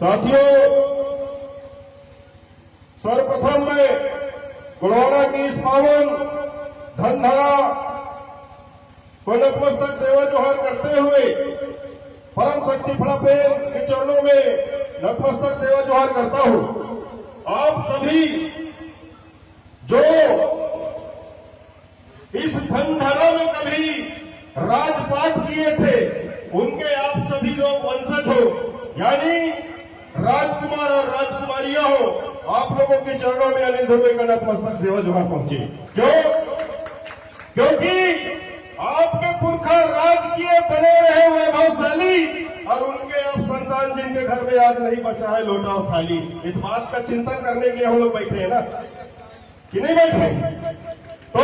साथियों, सर्वप्रथम मैं गुरुवारा की इस पावन धनधारा को नतमस्तक सेवा जोहार करते हुए परम शक्ति फड़ापेन के चरणों में नतमस्तक सेवा जोहार करता हूं। आप सभी जो इस धनधारा में कभी राजपाट किए थे, उनके आप सभी लोग वंशज हो, यानी राजकुमार और राजकुमारियां हो। आप लोगों के चरणों में अनिल धुर्वे का नतमस्तक सेवा जोहार पहुंचे। क्योंकि आपके पुरखा राजकीय बने रहे वैभवशाली और उनके आप संतान जिनके घर में आज नहीं बचा है लोटा और थाली, इस बात का चिंतन करने के लिए हम लोग बैठे हैं ना, कि नहीं बैठे? तो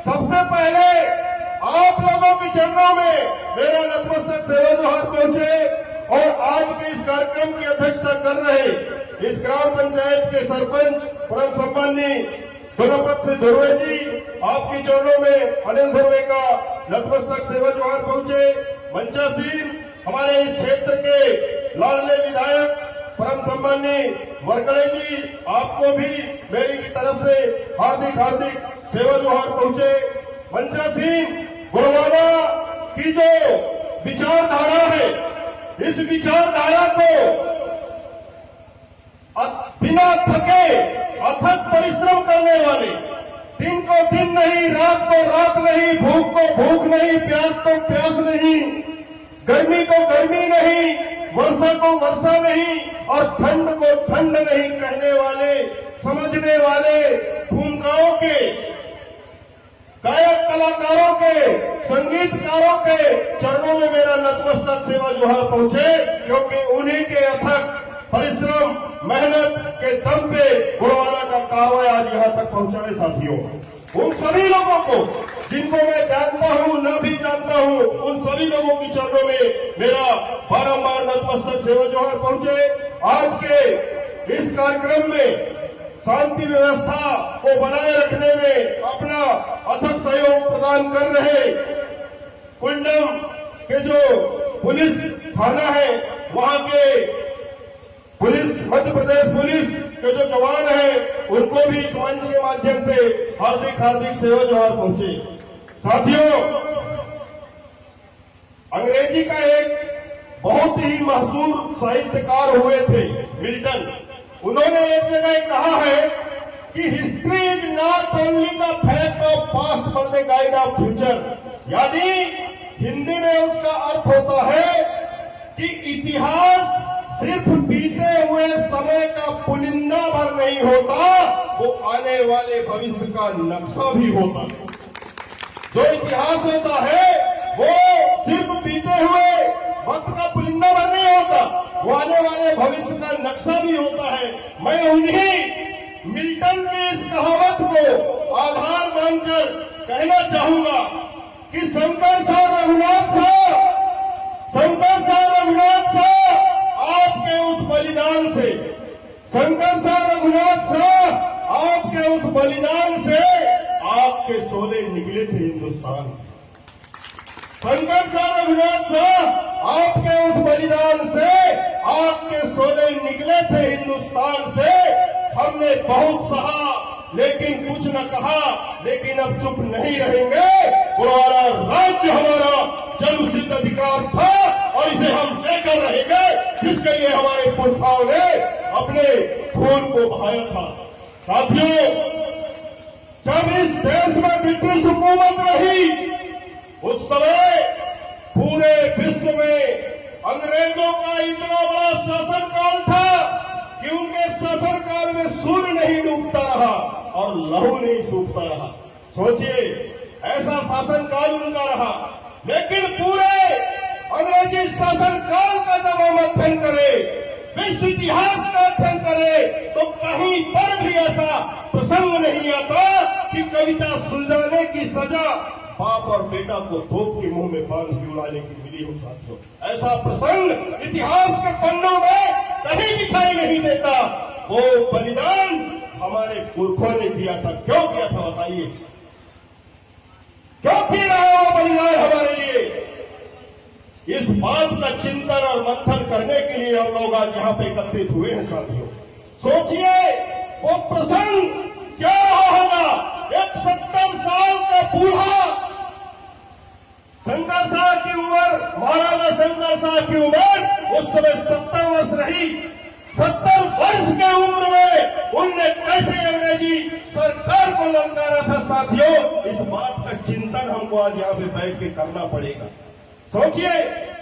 सबसे पहले आप लोगों के चरणों में मेरा नतमस्तक सेवा जोहार पहुंचे और आज के इस कार्यक्रम की अध्यक्षता कर रहे इस ग्राम पंचायत के सरपंच परम सम्माननीय गुणपत सिंह धुर्वे जी, आपके चरणों में अनिल धुर्वे का नतमस्तक सेवा जोहार पहुंचे। मंचासीन हमारे इस क्षेत्र के लाडले विधायक परम सम्माननीय मरकड़े जी, आपको भी मेरी की तरफ से हार्दिक हार्दिक सेवा जोहार पहुंचे। मंचासीन गुरुवारा की जो विचारधारा है, इस विचारधारा को बिना थके अथक परिश्रम करने वाले, दिन को दिन नहीं, रात को रात नहीं, भूख को भूख नहीं, प्यास को प्यास नहीं, गर्मी को गर्मी नहीं, वर्षा को वर्षा नहीं और ठंड को ठंड नहीं कहने वाले, समझने वाले भूमिकाओं के, गायक कलाकारों के, संगीतकारों के चरणों में मेरा नतमस्तक सेवा जोहार पहुंचे, क्योंकि उन्हीं के अथक परिश्रम मेहनत के दम पे गुरुवारा का कारवां आज यहां तक पहुंचा है। साथियों, उन सभी लोगों को जिनको मैं जानता हूं, न भी जानता हूं, उन सभी लोगों के चरणों में मेरा बारंबार नतमस्तक सेवा जोहार पहुंचे। आज के इस कार्यक्रम में शांति व्यवस्था को बनाए रखने में अपना अथक सहयोग प्रदान कर रहे कुंडम के जो पुलिस थाना है, वहां के पुलिस, मध्य प्रदेश पुलिस के जो जवान हैं, उनको भी इस मंच के माध्यम से हार्दिक हार्दिक सेवा जोहार पहुंचे। साथियों, अंग्रेजी का एक बहुत ही मशहूर साहित्यकार हुए थे मिल्टन। उन्होंने एक जगह कहा है कि history is not only the fact of past but the guide of future, यानी हिंदी में उसका अर्थ होता है कि इतिहास सिर्फ बीते हुए समय का पुलिंदा भर नहीं होता, वो आने वाले भविष्य का नक्शा भी होता है। जो इतिहास होता है वो सिर्फ बीते हुए वक्त का पुलिंदा भर नहीं होता, वो आने वाले भविष्य का नक्शा भी होता है। मैं उन्हीं मिल्टन की इस कहावत को आधार मानकर कहना चाहूंगा कि शंकर साहब रघुनाथ साहब, शंकर साहब रघुनाथ साहब, आपके उस बलिदान से, शंकर साहब रघुनाथ साहब, आपके उस बलिदान से आपके सोने निकले थे हिंदुस्तान से। शंकर साहब रघुनाथ साहब, आपके उस बलिदान से आपके सोने निकले थे हिंदुस्तान से। हमने बहुत सहा लेकिन कुछ न कहा, लेकिन अब चुप नहीं रहेंगे। गुरुवारा राज्य हमारा जन्मसिद्ध अधिकार था और इसे हम लेकर रहेंगे, जिसके लिए हमारे पुरखाओं ने अपने खून को बहाया था। साथियों, जब इस देश में ब्रिटिश हुकूमत रही, उस समय पूरे विश्व में अंग्रेजों का इतना बड़ा शासनकाल था कि उनके शासनकाल में सूर्य नहीं डूबता रहा और लहू नहीं सूखता रहा। सोचिए, ऐसा शासनकाल उनका रहा। लेकिन पूरे अंग्रेजी शासनकाल का जब हम अध्ययन करें, विश्व इतिहास का अध्ययन करें, तो कहीं पर भी ऐसा प्रसंग नहीं आता कि कविता सुलझाने की सजा बाप और बेटा को धोख के मुंह में बांध के उड़ाने की मिली हो। साथियों, ऐसा प्रसंग इतिहास के पन्नों में कहीं दिखाई नहीं देता। वो बलिदान हमारे पुरखों ने दिया था। क्यों किया था बताइए? क्यों किया रहा वो बलिदान हमारे लिए? इस बात का चिंतन और मंथन करने के लिए हम लोग आज यहाँ पे एकत्रित हुए हैं साथियों। सोचिए वो प्रसंग क्या रहा होगा। एक 70 साल का बूढ़ा, शंकर साहब की उम्र, महाराजा शंकर साहब की उम्र उस समय 70 वर्ष रही। 70 वर्ष के उम्र में उनने कैसे अंग्रेजी सरकार को ललकारा था साथियों। इस बात का चिंतन हमको आज यहाँ पे बैठ के करना पड़ेगा। सोचिए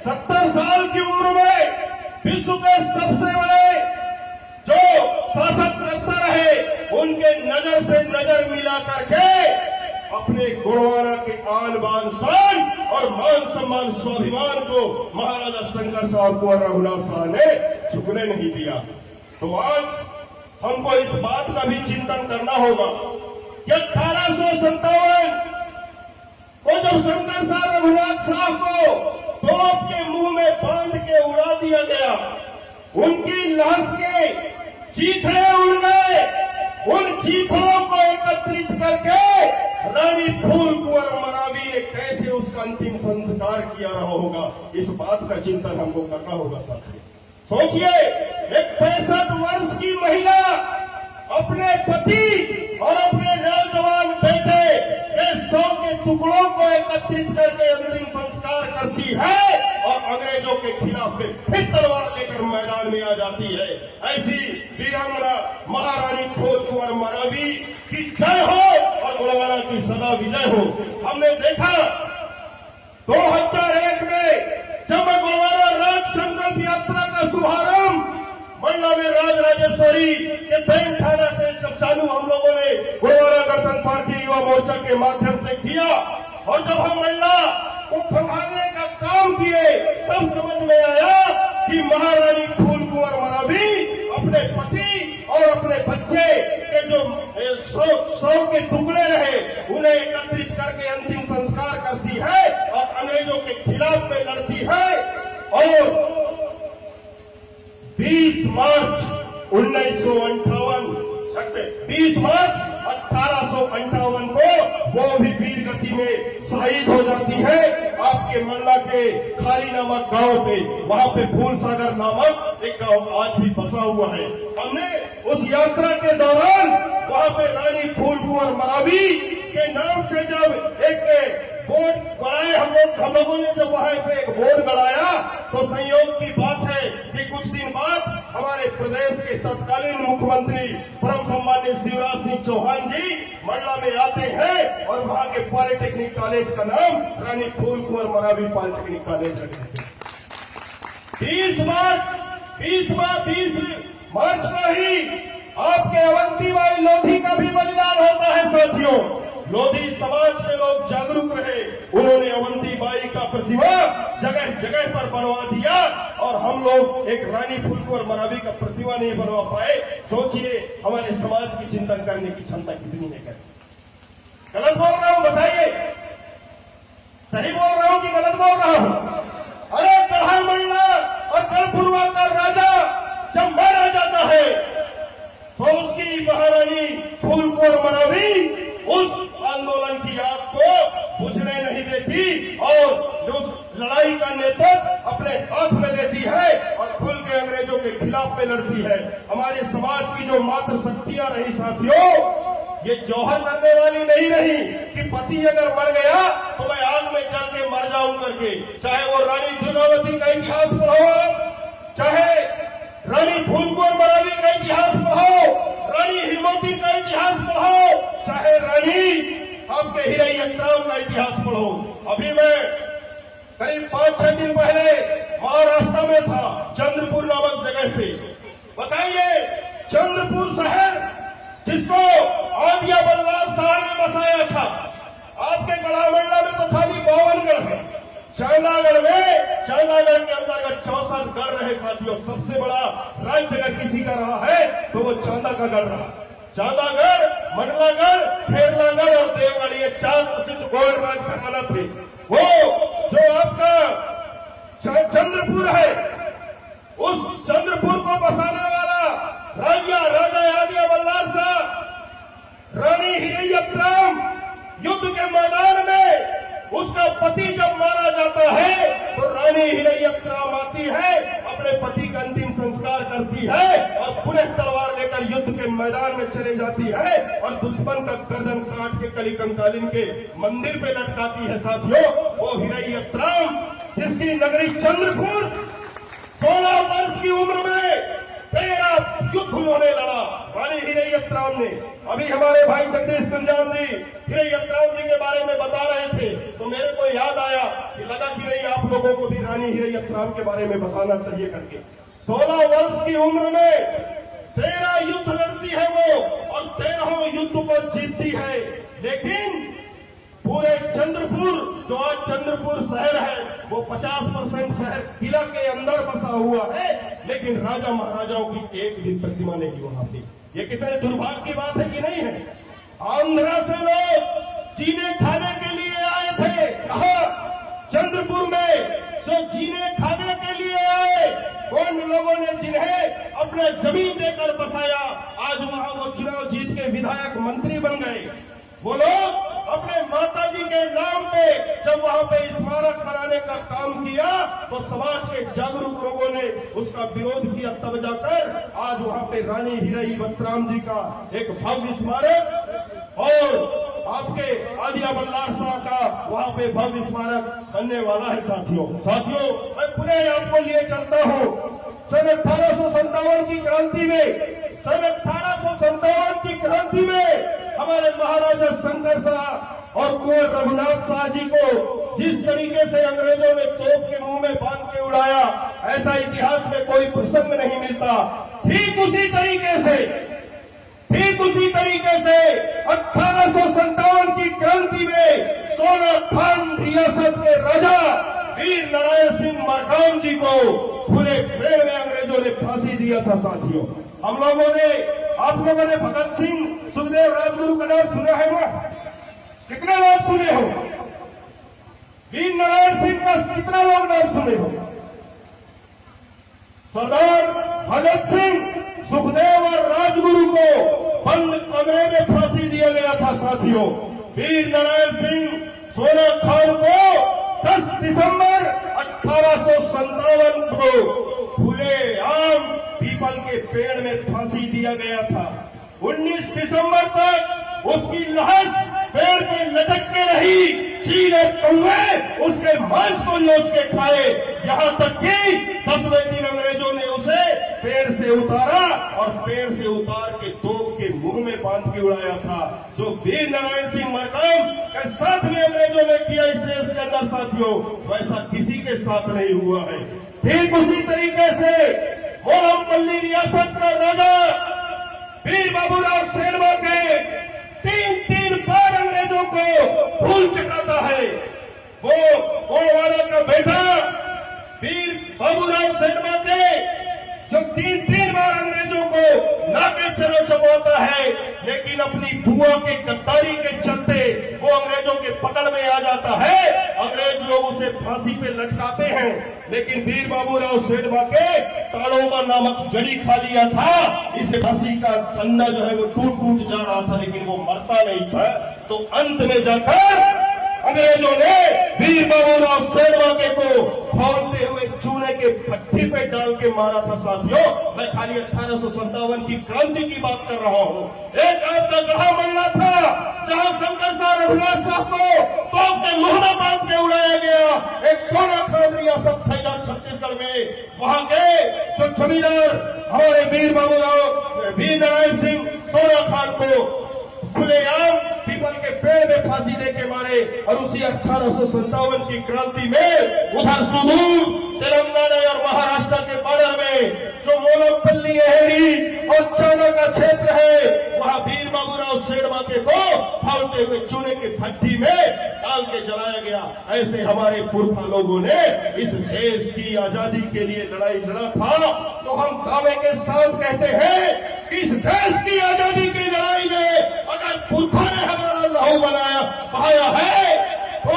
70 साल की उम्र में विश्व के सबसे बड़े जो शासक करता रहे, उनके नजर से नजर मिला करके अपने गुणवाना के आन बान शान और मान सम्मान स्वाभिमान को महाराजा शंकर साहब को और रघुनाथ साहब ने झुकने नहीं दिया। तो आज हमको इस बात का भी चिंतन करना होगा कि 1857 को जब शंकर साहब रघुनाथ साहब को तोप के मुंह में बांध के उड़ा दिया गया, उनकी लाश के चीथड़े उड़ गए। उन चीथड़ों को एकत्रित करके रानी फूल कुंवर मरावी ने कैसे उसका अंतिम संस्कार किया रहा होगा, इस बात का चिंतन हमको करना होगा साथियों। सोचिए एक 65 वर्ष की महिला अपने पति और अपने नौजवान बेटे के 100 के टुकड़ों को एकत्रित करके अंतिम संस्कार करती है और अंग्रेजों के खिलाफ फिर तलवार लेकर मैदान में आ जाती है। ऐसी वीरांगना महारानी फूल कुंवर मरावी की जय हो और गुणवाना की सदा विजय हो। हमने देखा 2001 में जब गुणवाना राज संकल्प यात्रा का शुभारंभ मंडला में राजराजेश्वरी के बैंक थाना से जब चालू हम लोगों ने गुणवाना गणतंत्र पार्टी युवा मोर्चा के माध्यम से किया और जब हम मंडला को संभालने का काम किए, तब समझ में आया कि महारानी फूल कुंवर मरावी अपने पति और अपने बच्चे के जो 100 के टुकड़े रहे उन्हें एकत्रित करके अंतिम संस्कार करती है और अंग्रेजों के खिलाफ में लड़ती है। और 20 मार्च 1858 को वो भी वीर गति में शहीद हो जाती है। आपके मंडला के खारी नामक गांव पे, वहां पे फूल सागर नामक एक गांव आज भी बसा हुआ है। हमने उस यात्रा के दौरान वहां पे रानी फूल कुंवर मरावी के नाम से जब एक बोर्ड गड़ाए, हम लोगों ने जब वहां पे एक बोर्ड गड़ाया, तो संयोग की बात है कि कुछ दिन बाद हमारे प्रदेश के तत्कालीन मुख्यमंत्री परम सम्मान्य शिवराज सिंह चौहान जी मंडला में आते हैं और वहां के पॉलिटेक्निक कॉलेज का नाम रानी फूल कुंवर मरावी पॉलिटेक्निक कॉलेज रखते हैं। 20 मार्च को ही आपके अवंतीबाई लोधी का भी बलिदान होता है साथियों। लोधी समाज के लोग जागरूक रहे, उन्होंने अवंतीबाई का प्रतिमा जगह जगह पर बनवा दिया और हम लोग एक रानी फूल कुंवर मरावी का प्रतिमा नहीं बनवा पाए। सोचिए हमारे समाज की चिंतन करने की क्षमता कितनी है। गलत बोल रहा हूं बताइए, सही बोल रहा हूं कि गलत बोल रहा हूं? अरे गढ़ा मंडला और गढ़पुरवा का राजा जब मारा जाता है तो उसकी महारानी फूल कुंवर मरावी उस आंदोलन की आग को बुझने नहीं देती और जो लड़ाई का नेतृत्व अपने हाथ में लेती है और खुल के अंग्रेजों के खिलाफ में लड़ती है। हमारे समाज की जो मात्र शक्तियां रही साथियों, ये जौहर करने वाली नहीं रही कि पति अगर मर गया तो मैं आग में चल के मर जाऊं करके। चाहे वो रानी दुर्गावती का इतिहास पढ़ो, चाहे रानी फूल कुंवर मरावी का इतिहास पढ़ो, रानी हिमवती का इतिहास पढ़ो, चाहे रानी आपके हिरैय्यत्राम का इतिहास पढ़ो। अभी मैं करीब 5-6 दिन पहले महाराष्ट्र में था, चंद्रपुर नामक जगह पे। बताइए चंद्रपुर शहर जिसको आदिया बल्लार साहब ने बसाया था, आपके गढ़ा मंडला में तो खाली 52 गढ़ है। चांदागढ़ के अंतर्गत 64 गढ़ रहे साथियों। सबसे बड़ा राज्य अगर किसी का रहा है तो वो चांदा का गढ़ रहा। चांदागढ़, मंडलागढ़, खेरलागढ़ और देवगढ़, ये 4 प्रसिद्ध गौड़ राज घराना थे। वो जो आपका चंद्रपुर है, उस चंद्रपुर को बसाने वाला राजा आदिया बल्लार साहब, रानी हिरैय्यत्राम युद्ध के मैदान में उसका पति जब मारा जाता है तो रानी हिरैयतराम आती है, अपने पति का अंतिम संस्कार करती है और पुनः तलवार लेकर युद्ध के मैदान में चले जाती है और दुश्मन का गर्दन काट के कली कंकालिन के मंदिर पे लटकाती है। साथियों, वो हिरैयतराम जिसकी नगरी चंद्रपुर 16 वर्ष की उम्र में 13 युद्ध उन्होंने लड़ा, रानी हिरैयतराम ने। अभी हमारे भाई जगदीश कुंजाम जी हिरैयतराम जी के बारे में बता रहे थे तो मेरे को याद आया कि लगा कि नहीं आप लोगों को भी रानी हिरैयतराम के बारे में बताना चाहिए करके। 16 वर्ष की उम्र में 13 युद्ध लड़ती है वो और 13 युद्ध को जीतती है। लेकिन पूरे चंद्रपुर, जो आज चंद्रपुर शहर है, वो 50% शहर किला के अंदर बसा हुआ है, लेकिन राजा महाराजाओं की एक भी प्रतिमा नहीं वहां पे। ये कितने दुर्भाग्य की बात है कि नहीं है। आंध्रा से लोग जीने खाने के लिए आए थे, कहा चंद्रपुर में जो जीने खाने के लिए आए, उन लोगों ने जिन्हें अपना जमीन देकर बसाया, आज वहां वो चुनाव जीत के विधायक मंत्री बन गए। वो लोग अपने माताजी के नाम पे जब वहां पे स्मारक बनाने का काम किया तो समाज के जागरूक लोगों ने उसका विरोध किया, तब जाकर आज वहां पे रानी हिरैयतराम जी का एक भव्य स्मारक और आपके आलिया बल्लार शाह का वहां पे भव्य स्मारक बनने वाला है। साथियों, मैं पुनः आपको लिए चलता हूं सन 1857 की क्रांति में। सन 1857 की क्रांति में हमारे महाराजा शंकर शाह और कुंवर रघुनाथ शाह जी को जिस तरीके से अंग्रेजों ने तोप के मुंह में बांध के उड़ाया, ऐसा इतिहास में कोई प्रसंग नहीं मिलता। ठीक उसी तरीके से 1857 की क्रांति में सोना खान रियासत के राजा वीर नारायण सिंह मरकाम जी को खुले पेड़ में अंग्रेजों ने फांसी दिया था। साथियों, आप लोगों ने भगत सिंह, सुखदेव, राजगुरु का नाम सुना है ना? कितने लोग सुने हो? वीर नारायण सिंह का कितना लोग नाम सुने हो? सरदार भगत सिंह, सुखदेव और राजगुरु को बंद कमरे में फांसी दिया गया था। साथियों, वीर नारायण सिंह, सोना खान को 10 दिसंबर 1857 को खुले आम पीपल के पेड़ में फांसी दिया गया था। 19 दिसंबर तक उसकी लाश पेड़ पे लटक के रही, चील और कौवे उसके मांस को नोच के खाए, यहाँ तक कि 10वें दिन अंग्रेजों ने उसे पेड़ से उतारा और पेड़ से उतार के तोप के मुंह में बांध के उड़ाया था। जो वीर नारायण सिंह मरकाम के साथ में अंग्रेजों ने किया इस देश के अंदर, साथियों, वैसा किसी के साथ नहीं हुआ है। ठीक उसी तरीके से मोरमपल्ली रियासत का राजा वीर बाबूराव सेनवा के 3 बार अंग्रेजों को भूल चुकाता है। वो गोंडवाना का बेटा वीर बाबूराव सेनवा के जो 3 बार अंग्रेजों को नाके चलो चबोता है, लेकिन अपनी बुआ के गद्दारी के चलते वो अंग्रेजों के पकड़ में आ जाता है। अंग्रेज लोग उसे फांसी पे लटकाते हैं, लेकिन वीर बाबूराव सेनवा के ताड़ोबा नामक जड़ी खा लिया था। इस फांसी का फंदा जो है वो टूट जा रहा था, लेकिन वो मरता नहीं था। तो अंत में जाकर अंग्रेजों ने वीर बाबूराव सेनवा के को खौलते हुए चूने के भट्टी पे डाल के मारा था। साथियों, मैं खाली 1857 की क्रांति की बात कर रहा हूँ। एक आपका गढ़ा मल्ला था जहाँ शंकर शाह रघुनाथ शाह को तोप के मुंह में बांध के उड़ाया गया। एक सोना खान रियासत था इधर छत्तीसगढ़ में, वहां के जो जमींदार हमारे वीर बाबूराव, वीर नारायण सिंह सोना खान को खुलेआम पीपल के पेड़ में फांसी दे के मारे। और उसी 1857 की क्रांति में उधर सुदूर तेलंगाना और महाराष्ट्र के बॉर्डर में जो मोलमपल्ली एहरी और चाना का क्षेत्र है, वहां वीर बाबूराव सेनवा के को फालते हुए चूने की भट्टी में डाल के जलाया गया। ऐसे हमारे पुरखा लोगों ने इस देश की आजादी के लिए लड़ाई लड़ा था। तो हम दावे के साथ कहते हैं, इस देश की आजादी की लड़ाई में अगर पुरखा ने हमारा लहू बहाया है तो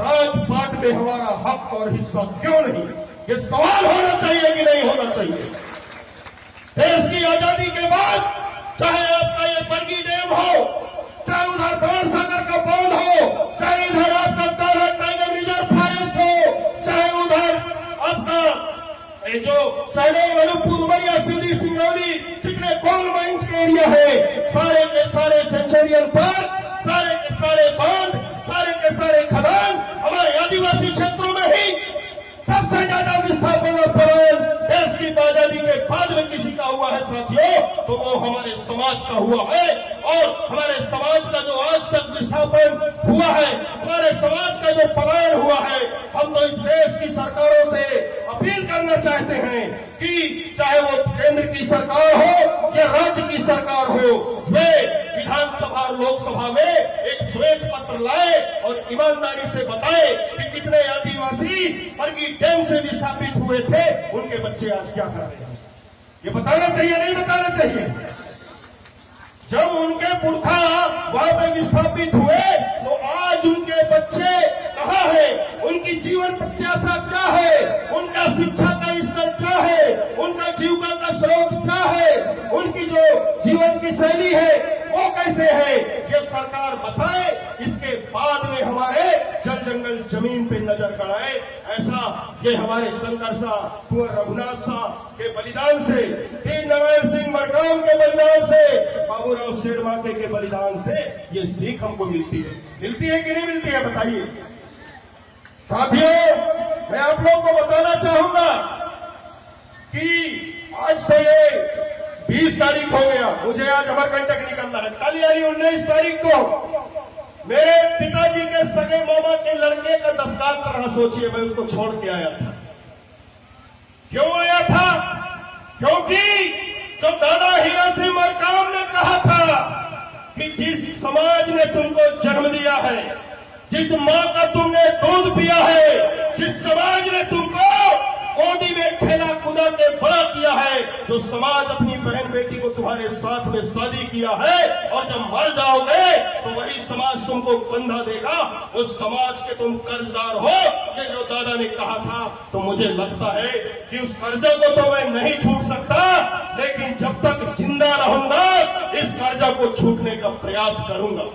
राजपाट में हमारा हक और हिस्सा क्यों नहीं? ये सवाल होना चाहिए कि नहीं होना चाहिए? देश की आजादी के बाद चाहे आपका ये बरगी डैम हो, चाहे उधर बाणसागर का बांध हो, चाहे इधर आपका काला टाइगर रिजर्व फॉरेस्ट हो, चाहे उधर ये जो सहदेव अनूपपुर उमरिया सिंधी सिंगरौली जितने कोल माइंस के एरिया है, सारे के सारे सेंचुरियन पार्क, सारे के सारे बांध, सारे के सारे खदान हमारे आदिवासी क्षेत्रों में ही सबसे ज्यादा विस्थापन और पलायन देश की आजादी के बाद में किसी का हुआ है साथियों, तो वो हमारे समाज का हुआ है। और हमारे समाज का जो आज तक विस्थापन हुआ है, हमारे समाज का जो पलायन हुआ है, हम तो इस देश की सरकारों से अपील करना चाहते हैं कि चाहे वो केंद्र की सरकार हो या राज्य की सरकार हो, वे विधानसभा और लोकसभा में एक श्वेत पत्र लाए और ईमानदारी से बताए कि कितने आदिवासी बरगी डैम से विस्थापित हुए थे, उनके बच्चे आज क्या कर रहे हैं। ये बताना चाहिए, नहीं बताना चाहिए। जब उनके पुरखा वहां पे विस्थापित हुए तो आज उनके बच्चे कहाँ है, उनकी जीवन प्रत्याशा क्या है, उनका शिक्षा का स्तर क्या है, उनका जीविका का स्रोत क्या है, उनकी जो जीवन की शैली है वो कैसे है, ये सरकार बताए। इसके बाद में हमारे जल जंगल जमीन पे नजर गड़ाए। ऐसा ये हमारे शंकर शाह, कुंवर रघुनाथ शाह के बलिदान से, वीर नारायण सिंह मरकाम के बलिदान से, बाबूराव सेठमाके के बलिदान से ये सीख हमको मिलती है कि नहीं मिलती है, बताइए साथियों। मैं आप लोगों को बताना चाहूंगा कि आज तो ये 20 तारीख हो गया, मुझे आज अमरकंटक निकलना है। कल यानी 19 तारीख को मेरे पिताजी के सगे मामा के लड़के का दस्तार तरह सोचिए, मैं उसको छोड़ के आया था। क्यों आया था? क्योंकि जब दादा हीरा सिंह मरकाम ने कहा था कि जिस समाज ने तुमको जन्म दिया है, जिस मां का तुमने दूध पिया है, जिस समाज ने तुमको गोदी में खेला कूदा के बड़ा किया है, जो समाज अपनी बहन बेटी को तुम्हारे साथ में शादी किया है, और जब मर जाओगे तो वही समाज तुमको बंधा देगा, उस समाज के तुम कर्जदार हो। ये जो दादा ने कहा था, तो मुझे लगता है कि उस कर्जे को तो मैं नहीं छूट सकता, लेकिन जब तक जिंदा रहूंगा इस कर्जा को छूटने का प्रयास करूंगा।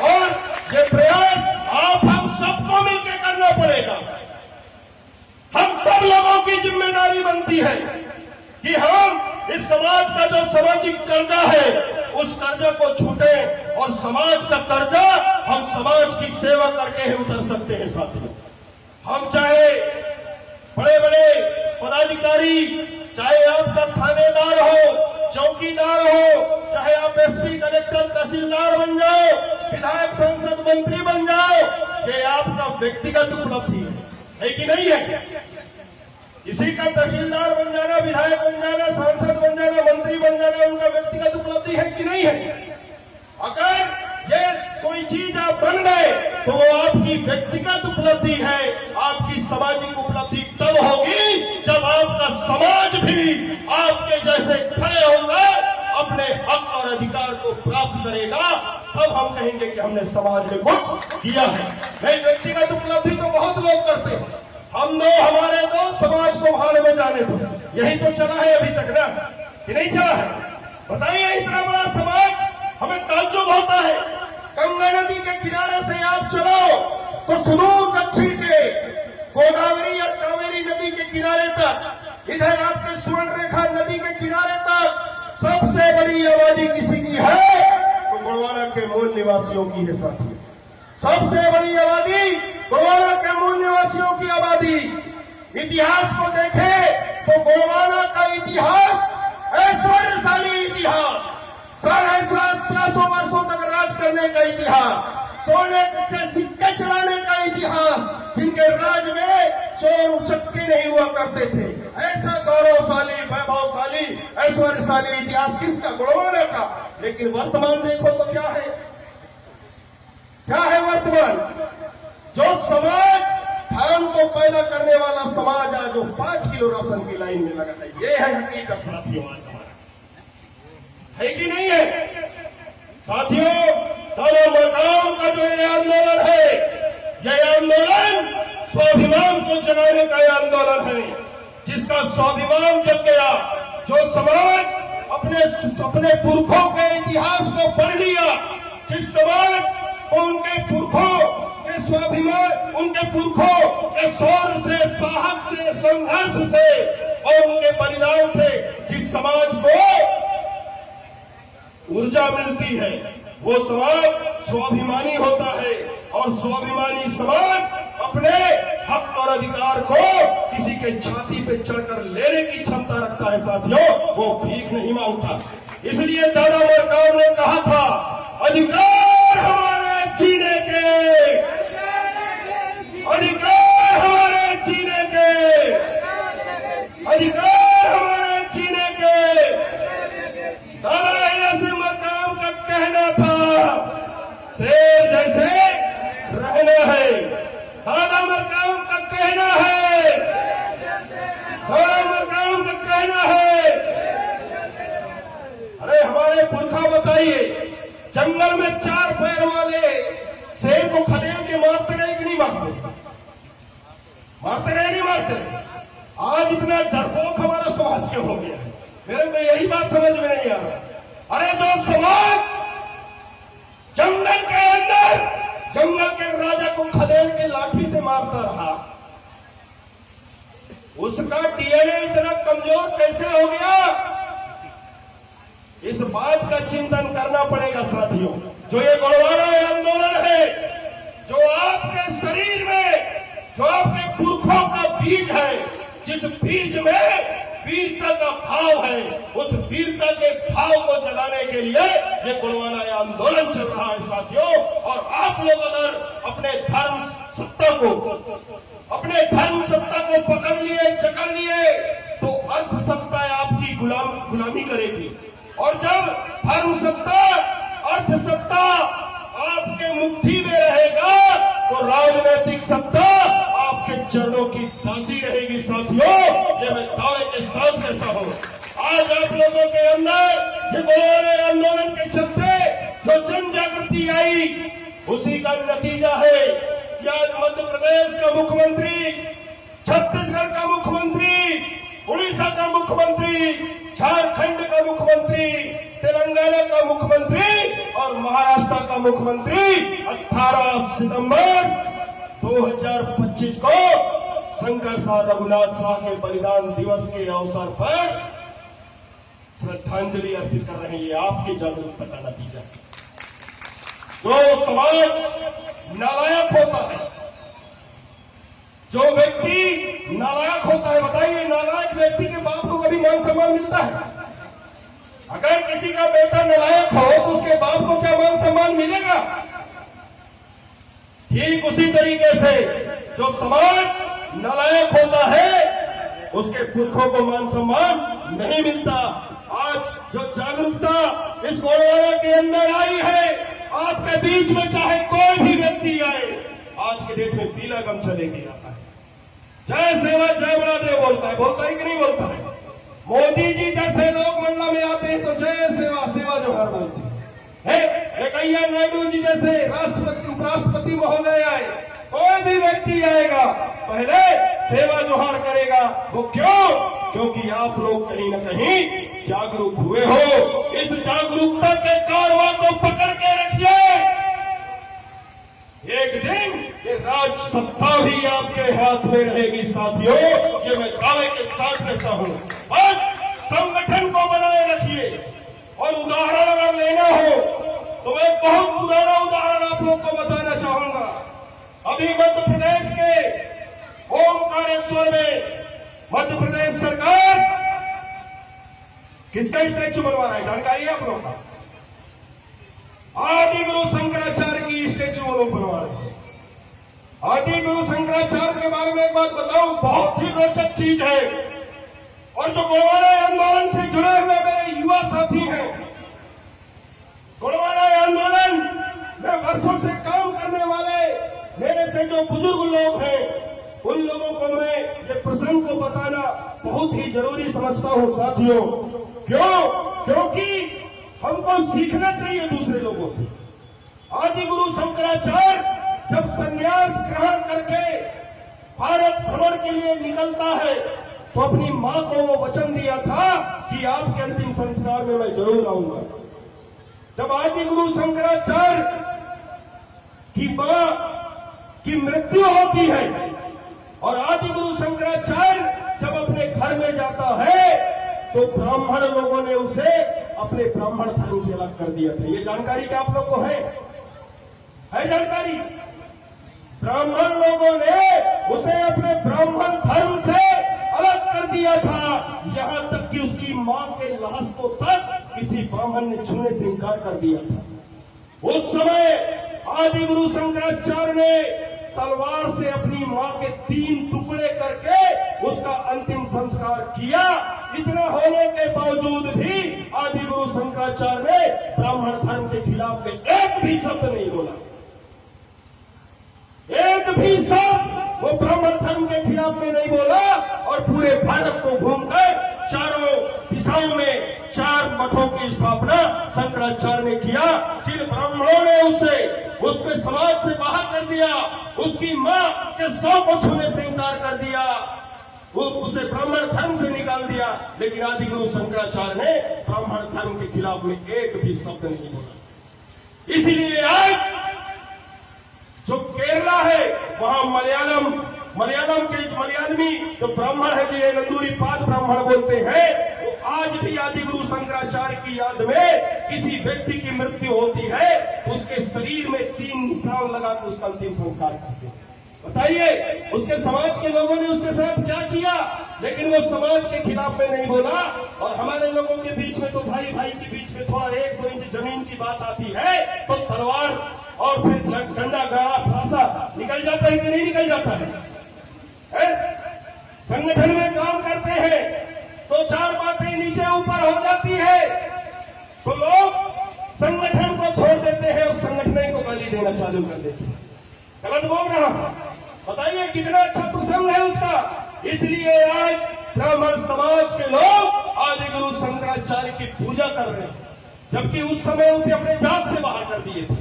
और ये प्रयास आप हम सबको मिलकर करना पड़ेगा। हम सब लोगों की जिम्मेदारी बनती है कि हम इस समाज का जो सामाजिक कर्जा है उस कर्जा को छूटे, और समाज का कर्जा हम समाज की सेवा करके ही उतर सकते हैं साथियों। हम चाहे बड़े बड़े पदाधिकारी, चाहे आपका थानेदार हो, चौकीदार हो, चाहे आप एसपी, कलेक्टर, तहसीलदार बन जाओ, विधायक, सांसद, मंत्री बन जाओ, ये आपका व्यक्तिगत उपलब्धि है कि नहीं है? किसी का तहसीलदार बन जाना, विधायक बन जाना, सांसद बन जाना, मंत्री बन जाना उनका व्यक्तिगत उपलब्धि है कि नहीं है? अगर ये कोई चीज आप बन गए तो वो आपकी व्यक्तिगत उपलब्धि है। आपकी सामाजिक उपलब्धि तब होगी जब आपका समाज भी आपके जैसे खड़े होगा, अपने हक और अधिकार को प्राप्त करेगा, तब हम कहेंगे कि हमने समाज में कुछ किया है। नहीं, व्यक्तिगत उपलब्धि तो बहुत लोग करते हैं, हम दो हमारे दो समाज को भाड़ में जाने दो, यही तो चला है अभी तक ना, कि नहीं चला है? बताइए, इतना बड़ा समाज, हमें ताज्जुब होता है। गंगा नदी के किनारे से आप चलो तो सुदूर दक्षिण के गोदावरी और कावेरी नदी के किनारे तक, इधर आपके स्वर्ण रेखा नदी के किनारे तक सबसे बड़ी आबादी किसी की है तो गोलवाना के मूल निवासियों की है साथी। सबसे बड़ी आबादी गोलवाना के मूल निवासियों की आबादी। इतिहास को देखें तो गोलवाना का इतिहास ऐश्वर्यशाली इतिहास, 750 वर्षों तक राज करने का इतिहास, सोने के सिक्के चलाने का इतिहास, जिनके राज में चोर उचक्के नहीं हुआ करते थे। ऐसा गौरवशाली, वैभवशाली, ऐश्वर्यशाली इतिहास किसका? गोलवाना का। लेकिन वर्तमान देखो तो क्या है? क्या है वर्तमान? जो समाज धान को पैदा करने वाला समाज आज जो 5 किलो राशन की लाइन में लगा है, ये है हकीकत साथियों आज हमारा, है कि नहीं है साथियों? दादा मरकाम का जो ये आंदोलन है, यह आंदोलन स्वाभिमान को जगाने का यह आंदोलन है, जिसका स्वाभिमान जग गया, जो समाज अपने पुरखों के इतिहास को पढ़ लिया, जिस समाज वो उनके पुरखों के स्वाभिमान, उनके पुरखों के शौर्य से, साहस से, संघर्ष से और उनके बलिदान से जिस समाज को ऊर्जा मिलती है वो समाज स्वाभिमानी होता है। और स्वाभिमानी समाज अपने हक और अधिकार को किसी के छाती पे चढ़कर लेने की क्षमता रखता है साथियों, वो भीख नहीं मांगता। इसलिए दादा वरकार ने कहा था, अधिकार हमारे जीने के, अधिकार हमारे जीने के, अधिकार हमारे जीने के। दादा नसीम मकाम का कहना था, शेर जैसे रहना है। दादा मकाम का कहना है, दादा मकाम का कहना है। अरे हमारे पुरखा बताइए, जंगल में 4 पैर वाले शेर को खदेड़ के मारते रहे कि नहीं मारते? मारते रहे नहीं मारते? आज इतना डरपोक हमारा समाज क्यों हो गया है? मेरे को यही बात समझ में नहीं आ रहा। अरे जो समाज जंगल के अंदर जंगल के राजा को खदेड़ के लाठी से मारता रहा, उसका डीएनए इतना कमजोर कैसे हो गया? इस बात का चिंतन करना पड़ेगा साथियों। जो ये गोलवारा आंदोलन है, जो आपके शरीर में, जो आपके पुरखों का बीज है, जिस बीज में वीरता का भाव है, उस वीरता के भाव को जगाने के लिए ये गोलवारा आंदोलन चल रहा है साथियों। और आप लोग अगर अपने धर्म सत्ता को, अपने धर्म सत्ता को पकड़ लिए, जकड़ लिए, तो अर्थ सत्ता आपकी गुलामी करेगी। और जब धर्म सत्ता, अर्थ सत्ता आपके मुट्ठी में रहेगा, तो राजनीतिक सत्ता आपके चरणों की दासी रहेगी साथियों। ये मैं दावे के साथ कहता हूं। आज आप लोगों के अंदर ये गोलवारा आंदोलन के चलते जो जन जागृति आई, उसी का नतीजा है कि आज मध्य प्रदेश का मुख्यमंत्री, छत्तीसगढ़ का मुख्यमंत्री, उड़ीसा का मुख्यमंत्री, झारखंड का मुख्यमंत्री, तेलंगाना का मुख्यमंत्री और महाराष्ट्र का मुख्यमंत्री 18 सितंबर 2025 को शंकर शाह रघुनाथ शाह के बलिदान दिवस के अवसर पर श्रद्धांजलि अर्पित कर रहे हैं। ये आपकी जागरूकता का नतीजा है। जो समाज नालायक होता है, जो व्यक्ति नालायक होता है, बताइए नालायक व्यक्ति के बाप को कभी मान सम्मान मिलता है? अगर किसी का बेटा नालायक हो तो उसके बाप को क्या मान सम्मान मिलेगा? ठीक उसी तरीके से जो समाज नालायक होता है, उसके पुरखों को मान सम्मान नहीं मिलता। आज जो जागरूकता इस गोलवारा के अंदर आई है, आपके बीच में चाहे कोई भी व्यक्ति आए, आज के डेट में पीला गमछा लेके आता है, जय सेवा जय बड़ादेव बोलता है कि नहीं बोलता है? मोदी जी जैसे लोग मंडला में आते हैं तो जय सेवा सेवा जोहार बोलते हैं। वेंकैया नायडू जी जैसे राष्ट्रपति, उपराष्ट्रपति महोदय आए, कोई भी व्यक्ति आएगा पहले सेवा जोहार करेगा। वो क्यों? क्योंकि आप लोग कहीं न कहीं जागरूक हुए हो। इस जागरूकता के कारवां को पकड़ के रखिए। एक दिन ये राज सत्ता भी आपके हाथ में रहेगी साथियों। ये मैं दावे के साथ कहता हूं। बस संगठन को बनाए रखिए। और उदाहरण अगर लेना हो तो मैं बहुत पुराना उदाहरण आप लोग को बताना चाहूंगा। अभी मध्य प्रदेश के ओमकारेश्वर में मध्य प्रदेश सरकार किसका स्टैच्यू बनवा रहा है, जानकारी है आप लोगों का? आदि गुरु शंकराचार्य की स्टैच्यू वो लोग बनवा रहे हैं। आदि गुरु शंकराचार्य के बारे में एक बात बताऊं, बहुत ही रोचक चीज है। और जो गोलवारा आंदोलन से जुड़े हुए मेरे युवा साथी हैं, गोलवारा आंदोलन में वर्षों से काम करने वाले मेरे से जो बुजुर्ग लोग हैं, उन लोगों को मैं ये प्रसंग को बताना बहुत ही जरूरी समझता हूं साथियों। क्यों? क्योंकि हमको सीखना चाहिए दूसरे लोगों से। आदि गुरु शंकराचार्य जब संन्यास ग्रहण करके भारत भ्रमण के लिए निकलता है तो अपनी मां को वो वचन दिया था कि आपके अंतिम संस्कार में मैं जरूर आऊंगा। जब आदि गुरु शंकराचार्य कि मां की मृत्यु होती है और आदि गुरु शंकराचार्य जब अपने घर में जाता है तो ब्राह्मण लोगों ने उसे अपने ब्राह्मण धर्म से अलग कर दिया था। ये जानकारी क्या आप लोग को है जानकारी? ब्राह्मण लोगों ने उसे अपने ब्राह्मण धर्म से अलग कर दिया था, यहां तक कि उसकी मां के लाश को तक किसी ब्राह्मण ने छूने से इनकार कर दिया था। उस समय आदि गुरु शंकराचार्य ने तलवार से अपनी मां के 3 टुकड़े करके उसका अंतिम संस्कार किया। इतना होने के बावजूद भी आदि गुरु शंकराचार्य ने ब्राह्मण धर्म के खिलाफ में एक भी शब्द नहीं बोला, एक भी शब्द वो ब्राह्मण धर्म के खिलाफ में नहीं बोला और पूरे भारत को घूमकर चारों दिशाओं में 4 मठों की स्थापना शंकराचार्य ने किया। जिन ब्राह्मणों ने उसके समाज से बाहर कर दिया, उसकी मां के 100 को छूने से इनकार कर दिया, उसे ब्राह्मण धर्म से निकाल दिया, लेकिन आदि गुरु शंकराचार्य ने ब्राह्मण धर्म के खिलाफ में एक भी शब्द नहीं बोला। इसीलिए आज जो केरला है वहां मलयालमी जो ब्राह्मण है जिन्हें नंदूरी पाद ब्राह्मण बोलते हैं, वो आज भी आदि गुरु शंकराचार्य की याद में किसी व्यक्ति की मृत्यु होती है उसके शरीर में 3 निशान लगाकर उसका अंतिम संस्कार करते हैं। बताइए उसके समाज के लोगों ने उसके साथ क्या किया, लेकिन वो समाज के खिलाफ में नहीं बोला। और हमारे लोगों के बीच में तो भाई भाई के बीच में थोड़ा 1-2 इंच जमीन की बात आती है तो तलवार और फिर डंडा गड़ा फांसा निकल जाता है कि नहीं निकल जाता है? संगठन में काम करते हैं तो 4 बातें नीचे ऊपर हो जाती है तो लोग संगठन को छोड़ देते हैं और संगठन को गाली देना चालू कर देते हैं। गलत बोल रहा हूं? बताइए कितना अच्छा प्रसंग है उसका। इसलिए आज ब्राह्मण समाज के लोग आदि गुरु शंकराचार्य की पूजा कर रहे हैं, जबकि उस समय उसे अपने जात से बाहर कर दिए थे,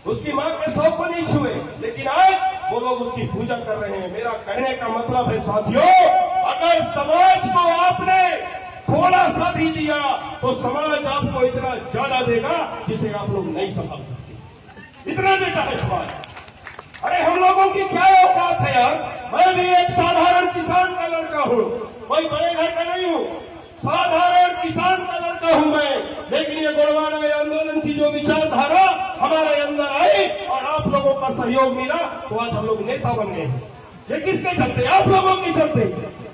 उसकी मां के 100 को नहीं छुए, लेकिन आज वो लोग उसकी पूजा कर रहे हैं। मेरा कहने का मतलब है साथियों, अगर समाज को आपने थोड़ा सा भी दिया तो समाज आपको इतना ज्यादा देगा जिसे आप लोग नहीं संभाल सकते। इतना देता है समाज। अरे हम लोगों की क्या औकात है यार? मैं भी एक साधारण किसान का लड़का हूं, कोई बड़े घर का नहीं हूं, साधारण किसान का लड़का हूं मैं, लेकिन ये गोंडवाना आंदोलन की जो विचारधारा हमारे अंदर आई और आप लोगों का सहयोग मिला तो आज हम लोग नेता बन गए। ये किसके चलते? आप लोगों के चलते।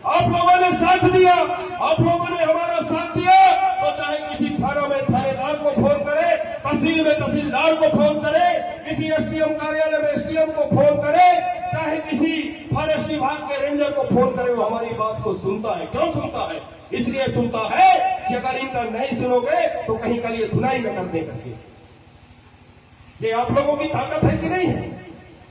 आप लोगों ने साथ दिया, आप लोगों ने हमारा साथ दिया, तो चाहे किसी थाना में थानेदार को फोन करे, तहसील में तहसीलदार को फोन करे, किसी एसडीएम कार्यालय में एसडीएम को फोन करे, चाहे किसी फॉरेस्ट विभाग के रेंजर को फोन करे, वो हमारी बात को सुनता है। क्यों सुनता है? इसलिए सुनता है कि अगर इनका नहीं सुनोगे तो कहीं कल ये धुलाई न कर देंगे। ये आप लोगों की ताकत है कि नहीं है?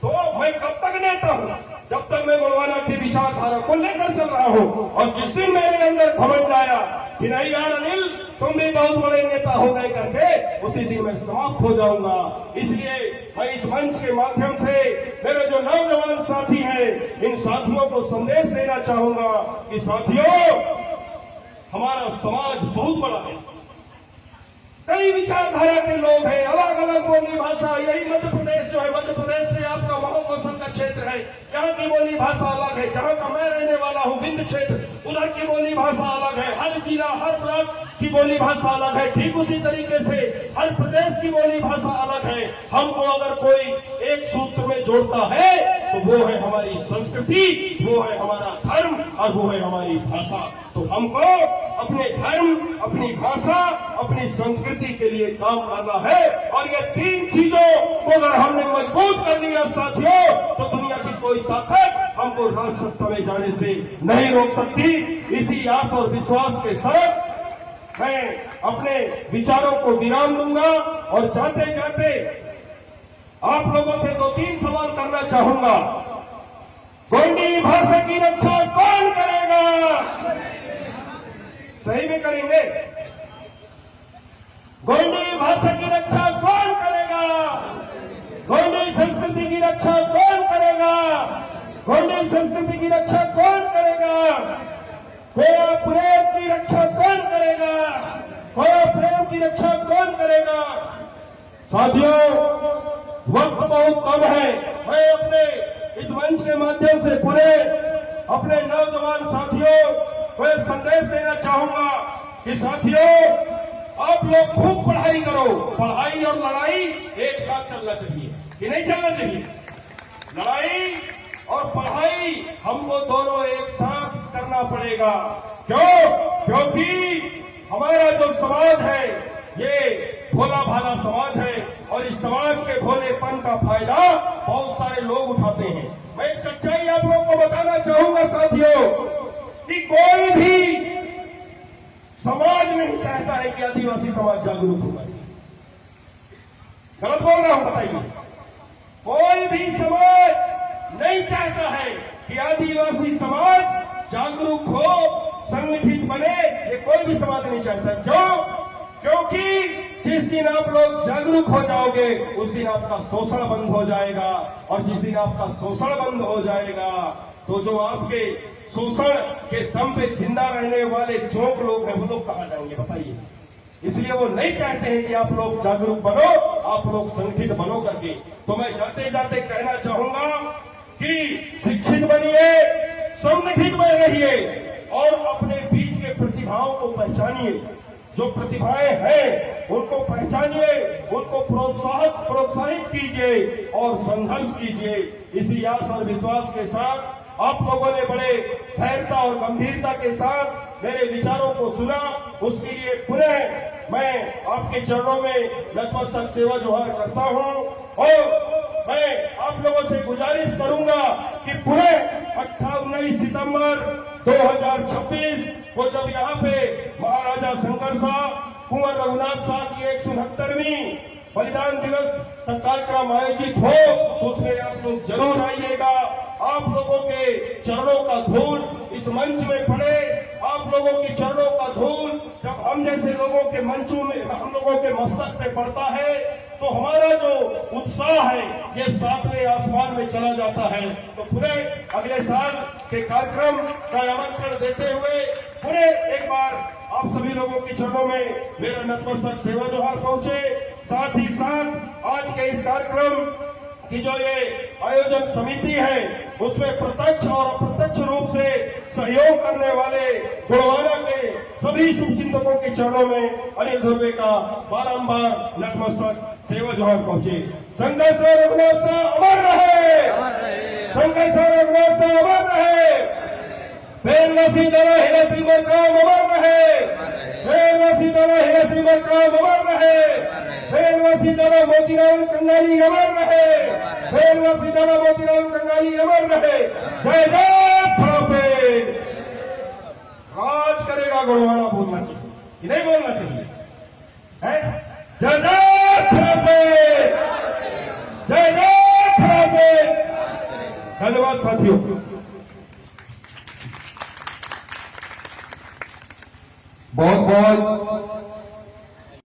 तो मैं कब तक नेता हूं? जब तक मैं गोंडवाना की विचारधारा को लेकर चल रहा हूं। और जिस दिन मेरे अंदर घमंड आया कि नहीं यार अनिल तुम भी बहुत बड़े नेता हो गए करके, उसी दिन मैं समाप्त हो जाऊंगा। इसलिए मैं इस मंच के माध्यम से मेरे जो नौजवान साथी हैं, इन साथियों को संदेश देना चाहूंगा कि साथियों, हमारा समाज बहुत बड़ा है, कई विचारधारा के लोग हैं, अलग अलग बोली भाषा। यही मध्य प्रदेश जो है, मध्य प्रदेश में आपका महाकौशल का क्षेत्र है, यहाँ की बोली भाषा अलग है। जहाँ का मैं रहने वाला हूँ विंध्य क्षेत्र, उधर की बोली भाषा अलग है। हर जिला हर ब्लॉक की बोली भाषा अलग है। ठीक उसी तरीके से हर प्रदेश की बोली भाषा अलग है। हमको अगर कोई एक सूत्र में जोड़ता है तो वो है हमारी संस्कृति, वो है हमारा धर्म और वो है हमारी भाषा। तो हमको अपने धर्म, अपनी भाषा, अपनी संस्कृति के लिए काम करना है। और ये 3 चीजों को अगर हमने मजबूत कर लिया साथियों, तो दुनिया की कोई ताकत हमको राजसत्ता में जाने से नहीं रोक सकती। इसी आस और विश्वास के साथ मैं अपने विचारों को विराम दूंगा और जाते जाते आप लोगों से 2-3 सवाल करना चाहूंगा। गोंडी भाषा की रक्षा कौन करेगा? सही में करेंगे? गोंडी भाषा की रक्षा कौन करेगा? गोंडी संस्कृति की रक्षा कौन करेगा? गोंडी संस्कृति की रक्षा कौन करेगा? खोया प्रेम की रक्षा कौन करेगा? खोया प्रेम की रक्षा कौन करेगा? साथियों, बहुत कम है। मैं अपने इस मंच के माध्यम से पूरे अपने नौजवान साथियों को एक संदेश देना चाहूंगा कि साथियों, आप लोग खूब पढ़ाई करो। पढ़ाई और लड़ाई एक साथ चलना चाहिए कि नहीं चलना चाहिए? लड़ाई और पढ़ाई हमको दोनों एक साथ करना पड़ेगा। क्यों? क्योंकि हमारा जो समाज है ये भोला भाला समाज है और इस समाज के भोलेपन का फायदा बहुत सारे लोग उठाते हैं। मैं एक सच्चाई आप लोगों को बताना चाहूंगा साथियों कि कोई भी समाज नहीं चाहता है कि आदिवासी समाज जागरूक होगा। गलत बोल रहा हूं? बताइए। कोई भी समाज नहीं चाहता है कि आदिवासी समाज जागरूक हो, संगठित बने। ये कोई भी समाज नहीं चाहता। क्यों? क्योंकि जिस दिन आप लोग जागरूक हो जाओगे उस दिन आपका शोषण बंद हो जाएगा, और जिस दिन आपका शोषण बंद हो जाएगा तो जो आपके शोषण के दम पे जिंदा रहने वाले जोक लोग हैं वो लोग कहां जाएंगे? बताइए। इसलिए वो नहीं चाहते हैं कि आप लोग जागरूक बनो, आप लोग संगठित बनो करके। तो मैं जाते जाते कहना चाहूंगा कि शिक्षित बनिए, संगठित बन रहिए और अपने बीच के प्रतिभाओं को पहचानिए। जो प्रतिभाएं हैं उनको पहचानिए, उनको प्रोत्साहित कीजिए और संघर्ष कीजिए। इसी आस और विश्वास के साथ आप लोगों ने बड़े धैर्यता और गंभीरता के साथ मेरे विचारों को सुना, उसके लिए पुनः मैं आपके चरणों में नतमस्तक सेवा जोहार करता हूं। और मैं आप लोगों से गुजारिश करूंगा कि पुनः 19 सितंबर 2026 को जब यहाँ पे महाराजा शंकर साहब, कुंवर रघुनाथ साहब की 169वीं बलिदान दिवस का कार्यक्रम आयोजित हो तो उसमें आप लोग जरूर आइएगा। आप लोगों के चरणों का धूल इस मंच में पड़े। आप लोगों के चरणों का धूल जब हम जैसे लोगों के मंचों में, हम लोगों के मस्तक पे पड़ता है तो हमारा जो उत्साह है ये 7वें आसमान में चला जाता है। तो पूरे अगले साल के कार्यक्रम का आमंत्रण देते हुए पूरे एक बार आप सभी लोगों के चरणों में मेरा नतमस्तक सेवा जोहार पहुंचे। साथ ही साथ आज के इस कार्यक्रम की जो ये आयोजन समिति है उसमें प्रत्यक्ष और अप्रत्यक्ष रूप से सहयोग करने वाले गुणवाना के सभी शुभचिंतकों के चरणों में अनिल ध्रुवे का बारंबार नतमस्तक सेवा जोहार पहुंचे। शंकर से रघुनाथ साहब अमर रहे, शंकर से रघुनाथ साहब अमर रहे, प्रेमवासी दादा हीरा सिंह मरकाम अमर रहे, प्रेमवासी दादा हीरा सिंह मरकाम अमर रहे, प्रेमवासी दादा मोतीलाल कंगाली अमर रहे, प्रेमवासी दादा मोतीलाल कंगाली अमर रहे। जय जय प्रोफेट। राज करेगा गुणवाना बोलना चाहिए कि नहीं बोलना चाहिए? है? जय जय प्रोफेट, जय जय प्रोफेट। धन्यवाद साथियों। बहुत बहुत